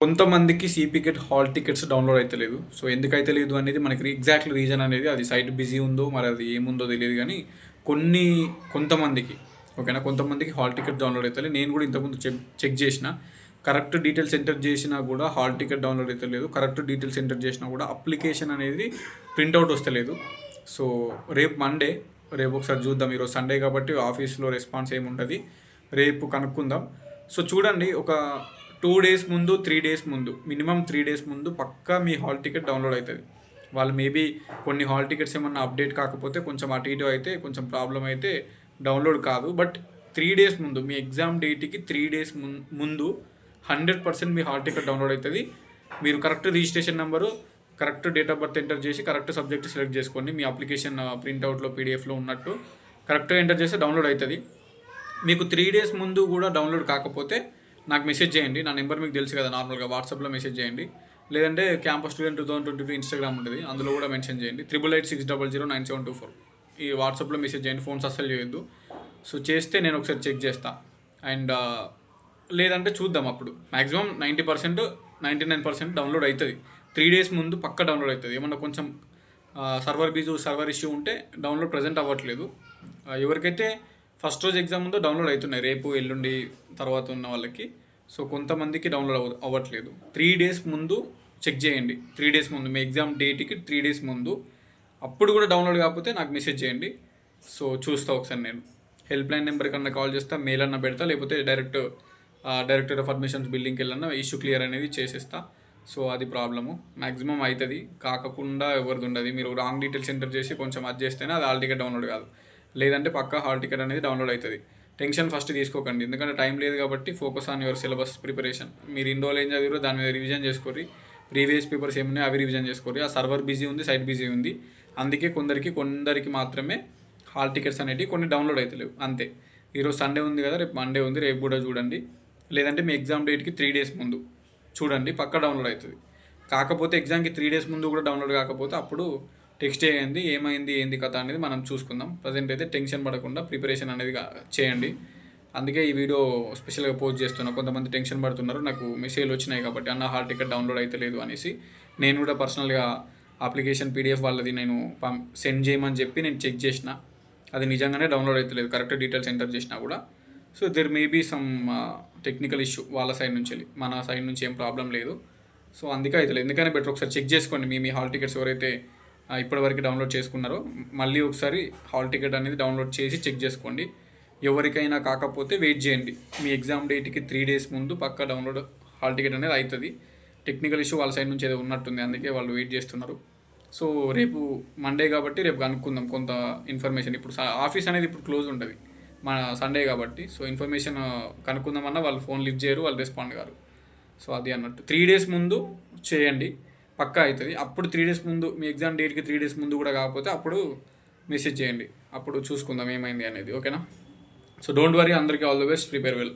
కొంతమందికి సిపికెట్ hall tickets download అయితే లేదు. సో ఎందుకైతే లేదు అనేది మనకి ఎగ్జాక్ట్లీ రీజన్ అనేది అది సైట్ బిజీ ఉందో మరి అది ఏముందో తెలియదు. కానీ కొంతమందికి ఓకేనా, కొంతమందికి హాల్ టికెట్ డౌన్లోడ్ అవుతుంది. నేను కూడా ఇంతకుముందు చెక్ చేసిన, కరెక్ట్ డీటెయిల్స్ ఎంటర్ చేసినా కూడా హాల్ టికెట్ డౌన్లోడ్ అయితే లేదు. కరెక్ట్ డీటెయిల్స్ ఎంటర్ చేసినా కూడా అప్లికేషన్ అనేది ప్రింట్అవుట్ వస్తలేదు. సో రేపు ఒకసారి చూద్దాం. ఈరోజు సండే కాబట్టి ఆఫీస్లో రెస్పాన్స్ ఏముంటుంది, రేపు కనుక్కుందాం. సో చూడండి, ఒక 2 days ముందు 3 days ముందు, మినిమం 3 days ముందు పక్కా మీ హాల్ టికెట్ డౌన్లోడ్ అవుతుంది. వాళ్ళు మేబీ కొన్ని హాల్ టికెట్స్ ఏమన్నా అప్డేట్ కాకపోతే కొంచెం అటు ఇటు అయితే కొంచెం ప్రాబ్లం అయితే డౌన్లోడ్ కాదు. బట్ 3 days ముందు, మీ ఎగ్జామ్ డేట్కి 3 days ముందు 100% మీ హాల్ టికెట్ డౌన్లోడ్ అవుతుంది. మీరు correct registration number, correct date of birth enter చేసి కరెక్ట్ సబ్జెక్ట్ సెలెక్ట్ చేసుకోండి. మీ అప్లికేషన్ ప్రింట్అవుట్లో పీడిఎఫ్లో ఉన్నట్టు కరెక్ట్గా ఎంటర్ చేస్తే డౌన్లోడ్ అవుతుంది. మీకు 3 days ముందు కూడా డౌన్లోడ్ కాకపోతే నాకు మెసేజ్ చేయండి. నా నెంబర్ మీకు తెలుసు కదా, నార్మల్గా వాట్సాప్లో మెసేజ్ చేయండి. లేదంటే క్యాంపస్ స్టూడెంట్ 2022 ఇన్స్టాగ్రామ్ ఉంటుంది, అందులో కూడా మెన్షన్ చేయండి. 8886009724 ఈ వాట్సాప్లో మెసేజ్ చేయండి. ఫోన్స్ అస్సలు చేయొద్దు. సో చేస్తే నేను ఒకసారి చెక్ చేస్తా. అండ్ లేదంటే చూద్దాం. అప్పుడు మ్యాక్సిమం 90% 99% డౌన్లోడ్ అవుతుంది. 3 days ముందు పక్క డౌన్లోడ్ అవుతుంది. ఏమన్నా కొంచెం సర్వర్ ఇష్యూ ఉంటే డౌన్లోడ్ ప్రజెంట్ అవ్వట్లేదు. ఎవరికైతే ఫస్ట్ రోజు ఎగ్జామ్ ఉందో డౌన్లోడ్ అవుతున్నాయి, రేపు ఎల్లుండి తర్వాత ఉన్న వాళ్ళకి. సో కొంతమందికి డౌన్లోడ్ అవ్వట్లేదు. 3 days ముందు చెక్ చేయండి. 3 days ముందు, మీ ఎగ్జామ్ డేట్కి 3 days ముందు. అప్పుడు కూడా డౌన్లోడ్ కాకపోతే నాకు మెసేజ్ చేయండి. సో చూస్తా ఒకసారి. నేను హెల్ప్ లైన్ నెంబర్ కన్నా కాల్ చేస్తా, మెయిల్ అన్నా పెడతా, లేకపోతే డైరెక్టర్ ఆఫ్ అడ్మిషన్స్ బిల్డింగ్కి వెళ్ళన్నా ఇష్యూ క్లియర్ అనేది చేసేస్తా. సో అది ప్రాబ్లము. మ్యాక్సిమం అవుతుంది, కాకుండా ఎవరిది ఉండదు. మీరు రాంగ్ డీటెయిల్స్ ఎంటర్ చేసి కొంచెం అది చేస్తేనే అది హాల్ టికెట్ డౌన్లోడ్ కాదు. లేదంటే పక్కా హాల్ టికెట్ అనేది డౌన్లోడ్ అవుతుంది. టెన్షన్ ఫస్ట్ తీసుకోకండి, ఎందుకంటే టైం లేదు కాబట్టి. Focus on your syllabus preparation. మీరు ఇన్ని రోజులు ఏం చదివారో దాని మీద రివిజన్ చేసుకోరి. ప్రీవియస్ పేపర్స్ ఏమున్నాయో అవి రివిజన్ చేసుకోరి. ఆ సర్వర్ బిజీ ఉంది, సైట్ బిజీ ఉంది, అందుకే కొందరికి మాత్రమే హాల్ టికెట్స్ అనేవి కొన్ని డౌన్లోడ్ అవుతలేవు, అంతే. ఈరోజు సండే ఉంది కదా, రేపు మండే ఉంది, రేపు కూడా చూడండి. లేదంటే మీ ఎగ్జామ్ డేట్కి 3 days ముందు చూడండి, పక్కా డౌన్లోడ్ అవుతుంది. కాకపోతే ఎగ్జామ్కి 3 days ముందు కూడా డౌన్లోడ్ కాకపోతే అప్పుడు టెక్స్ట్ చేయండి, ఏమైంది ఏంది కథ అనేది మనం చూసుకుందాం. ప్రజెంట్ అయితే టెన్షన్ పడకుండా ప్రిపరేషన్ అనేది చేయండి. అందుకే ఈ వీడియో స్పెషల్గా పోస్ట్ చేస్తున్నా. కొంతమంది టెన్షన్ పడుతున్నారు, నాకు మెసేజ్లు వచ్చినాయి కాబట్టి, అన్న హాల్ టికెట్ డౌన్లోడ్ అయితే లేదు అనేసి. నేను కూడా పర్సనల్గా అప్లికేషన్ పీడిఎఫ్ వాళ్ళది నేను సెండ్ చేయమని చెప్పి నేను చెక్ చేసిన, అది నిజంగానే డౌన్లోడ్ అయితే లేదు, కరెక్ట్ డీటెయిల్స్ ఎంటర్ చేసినా కూడా. So there may be some technical issue వాళ్ళ సైడ్ నుంచి, మన సైడ్ నుంచి ఏం ప్రాబ్లం లేదు. సో అందుకే అయితే లేదు. ఎందుకని బెటర్ ఒకసారి చెక్ చేసుకోండి. మీ హాల్ టికెట్స్ ఎవరైతే ఇప్పటివరకు డౌన్లోడ్ చేసుకున్నారో మళ్ళీ ఒకసారి హాల్ టికెట్ అనేది డౌన్లోడ్ చేసి చెక్ చేసుకోండి. ఎవరికైనా కాకపోతే వెయిట్ చేయండి. మీ ఎగ్జామ్ డేట్కి 3 days ముందు పక్కా డౌన్లోడ్ హాల్ టికెట్ అనేది అవుతుంది. టెక్నికల్ ఇష్యూ వాళ్ళ సైడ్ నుంచి ఏదో ఉన్నట్టుంది, అందుకే వాళ్ళు వెయిట్ చేస్తున్నారు. సో రేపు మండే కాబట్టి రేపు కనుక్కుందాం కొంత ఇన్ఫర్మేషన్. ఇప్పుడు ఆఫీస్ అనేది ఇప్పుడు క్లోజ్ ఉంటుంది మన సండే కాబట్టి. సో ఇన్ఫర్మేషన్ కనుక్కుందామన్నా వాళ్ళు ఫోన్ లిఫ్ట్ చేయరు, వాళ్ళు రెస్పాండ్ కారు. సో అది అన్నట్టు 3 days ముందు చేయండి, పక్కా అవుతుంది. అప్పుడు 3 days ముందు, మీ ఎగ్జామ్ డేట్కి 3 days ముందు కూడా కాకపోతే అప్పుడు మెసేజ్ చేయండి, అప్పుడు చూసుకుందాం ఏమైంది అనేది. ఓకేనా? సో డోంట్ వరీ, అందరికీ all the best, prepare well.